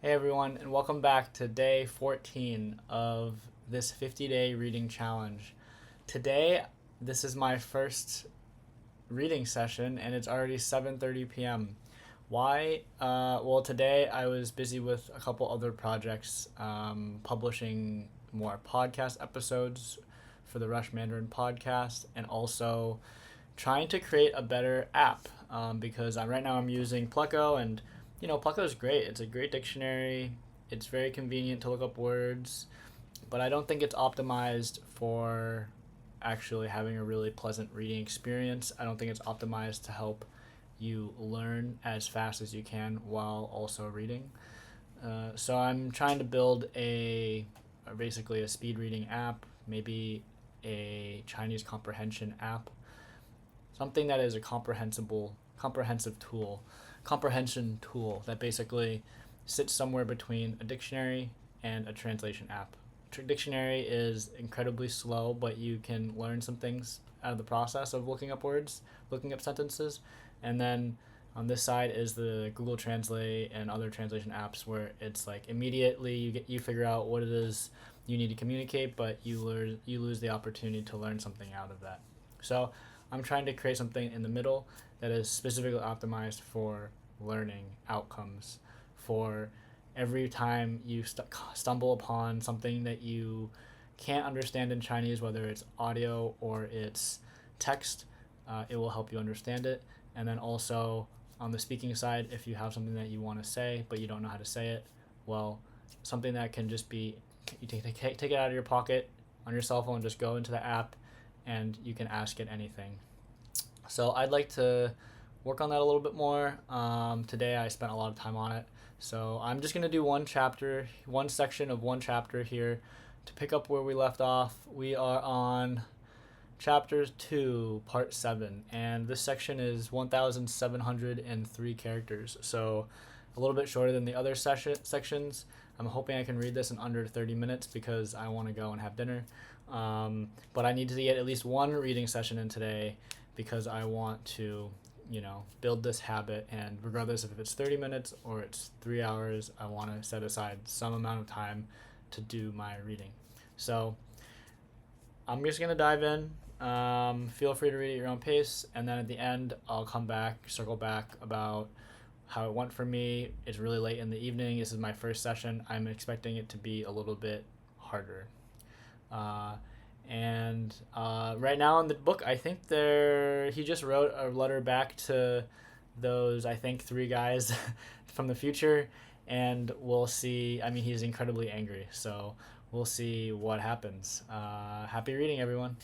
Hey everyone, and welcome back to day 14 of this 50-day reading challenge. Today, this is my first reading session, and it's already 7:30 p.m. Why? Well, today I was busy with a couple other projects, publishing more podcast episodes for the Rush Mandarin podcast, and also trying to create a better app because right now I'm using Pleco, and Pleco is great. It's a great dictionary. It's very convenient to look up words, but I don't think it's optimized for actually having a really pleasant reading experience. I don't think it's optimized to help you learn as fast as you can while also reading. So I'm trying to build basically a speed reading app, maybe a Chinese comprehension app, something that is a comprehension tool that basically sits somewhere between a dictionary and a translation app. Dictionary is incredibly slow, but you can learn some things out of the process of looking up words, looking up sentences, and then on this side is the Google Translate and other translation apps where it's like immediately you figure out what it is you need to communicate, but you lose the opportunity to learn something out of that. So I'm trying to create something in the middle that is specifically optimized for learning outcomes, for every time you stumble upon something that you can't understand in Chinese, whether it's audio or it's text, it will help you understand it. And then also on the speaking side, if you have something that you want to say but you don't know how to say it, well, something that can just be you take it out of your pocket on your cell phone, just go into the app, and you can ask it anything. So I'd like to work on that a little bit more. Today I spent a lot of time on it. So I'm just going to do one section of one chapter here to pick up where we left off. We are on chapter 2, part 7, and this section is 1,703 characters. So a little bit shorter than the other sections. I'm hoping I can read this in under 30 minutes because I want to go and have dinner. But I need to get at least one reading session in today because I want to, build this habit. And regardless if it's 30 minutes or it's 3 hours, I want to set aside some amount of time to do my reading. So I'm just going to dive in. Feel free to read at your own pace. And then at the end, I'll circle back about how it went for me. It's really late in the evening. This is my first session. I'm expecting it to be a little bit harder. And right now in the book, I think he just wrote a letter back to those, I think, three guys from the future, and we'll see. I mean, he's incredibly angry, so we'll see what happens. Happy reading, everyone.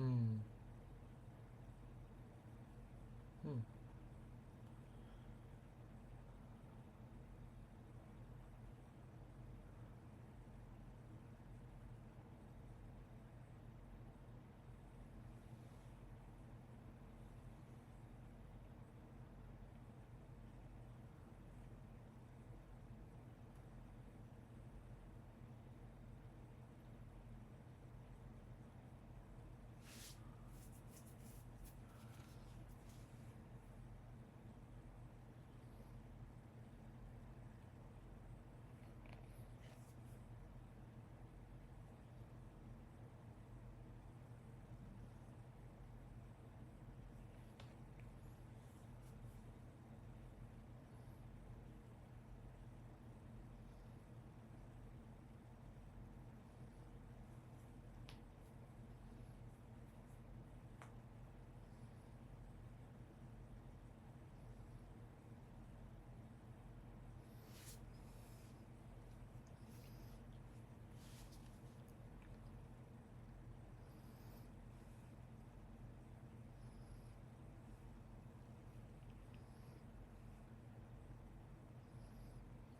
Hmm. Hmm.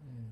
Hmm.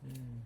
Mm.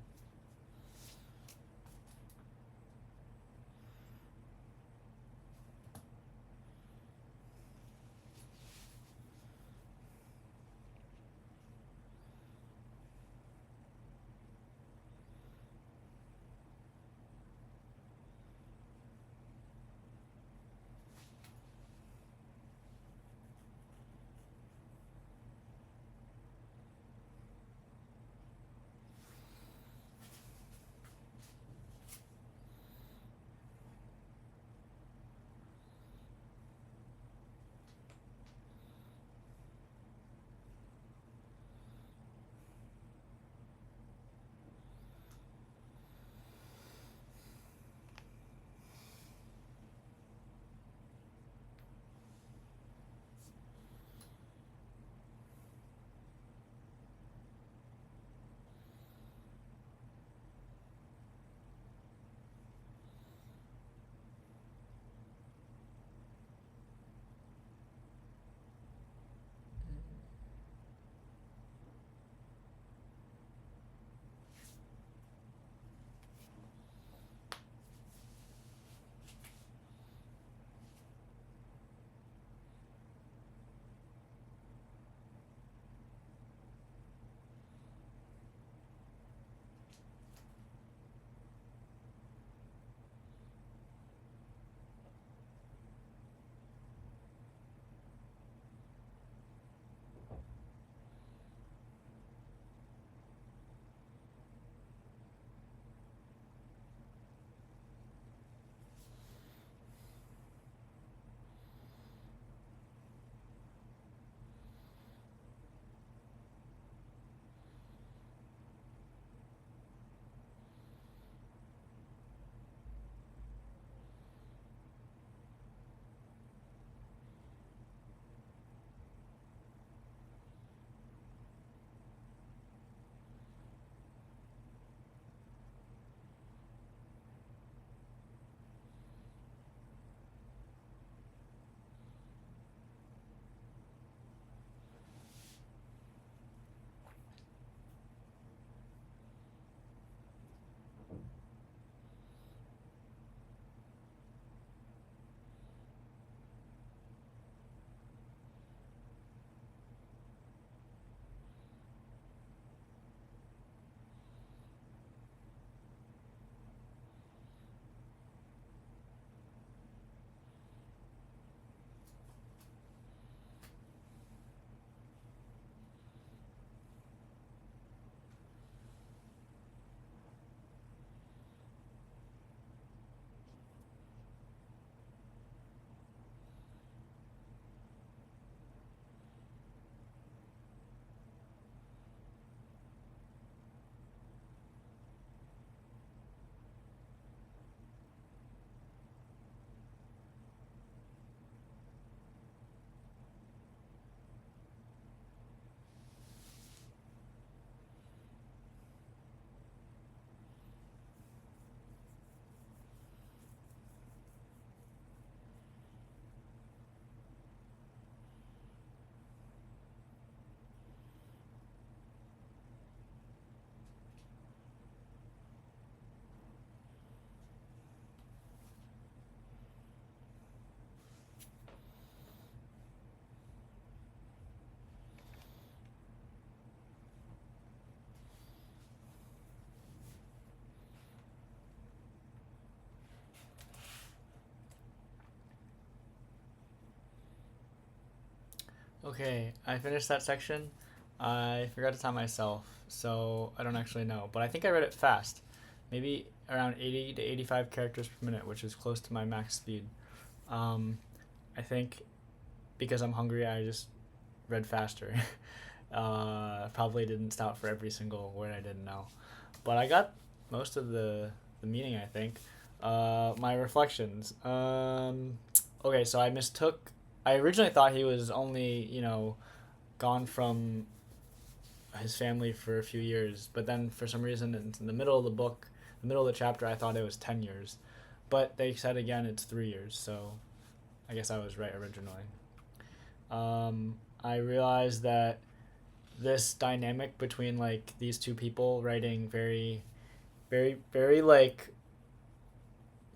Okay, I finished that section. I forgot to time myself, so I don't actually know. But I think I read it fast. Maybe around 80 to 85 characters per minute, which is close to my max speed. Um, I think because I'm hungry, I just read faster. Probably didn't stop for every single word I didn't know. But I got most of the meaning, I think. My reflections. Okay, so I mistook. I originally thought he was only, gone from his family for a few years, but then for some reason in the middle of the book, the middle of the chapter, I thought it was 10 years. But they said again it's 3 years, so I guess I was right originally. I realized that this dynamic between like these two people writing very, very, very like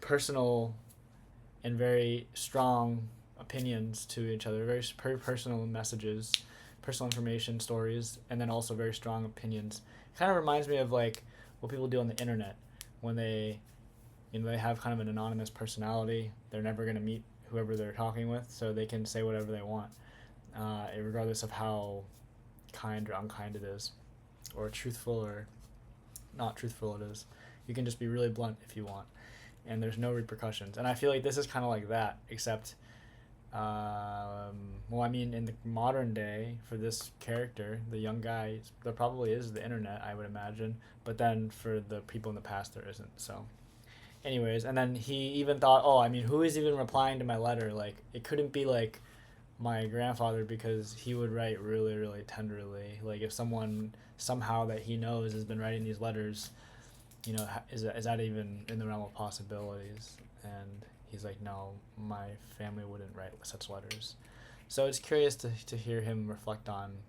personal and very strong opinions to each other, very personal messages, personal information, stories, and then also very strong opinions. Kind of reminds me of like what people do on the internet when they, they have kind of an anonymous personality. They're never going to meet whoever they're talking with, so they can say whatever they want, regardless of how kind or unkind it is, or truthful or not truthful it is. You can just be really blunt if you want, and there's no repercussions. And I feel like this is kind of like that, except, well, I mean, in the modern day, for this character, the young guy, there probably is the internet, I would imagine, but then for the people in the past, there isn't. So, anyways, and then he even thought, oh, I mean, who is even replying to my letter? Like, it couldn't be like my grandfather, because he would write really, really tenderly. Like, if someone somehow that he knows has been writing these letters, is that even in the realm of possibilities? And he's like, no, my family wouldn't write such letters. So it's curious to hear him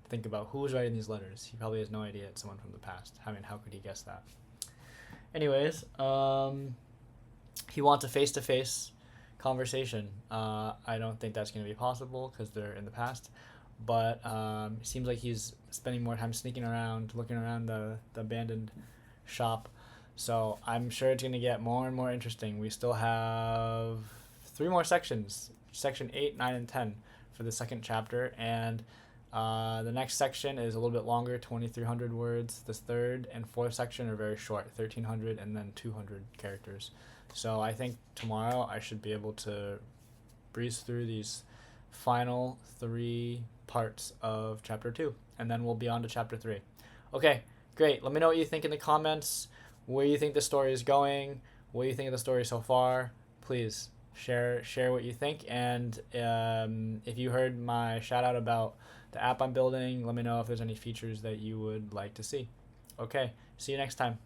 think about who was writing these letters. He probably has no idea it's someone from the past. I mean, how could he guess that? Anyways, he wants a face-to-face conversation. I don't think that's going to be possible because they're in the past. But it seems like he's spending more time sneaking around, looking around the abandoned shop. So I'm sure it's going to get more and more interesting. We still have 3 more sections, section 8, 9, and 10 for the second chapter. And the next section is a little bit longer, 2,300 words. The third and fourth section are very short, 1,300 and then 200 characters. So I think tomorrow I should be able to breeze through these final 3 parts of chapter 2. And then we'll be on to chapter 3. Okay, great. Let me know what you think in the comments. Where you think the story is going, what you think of the story so far. Please share what you think, and if you heard my shout out about the app I'm building, let me know if there's any features that you would like to see. Okay, see you next time.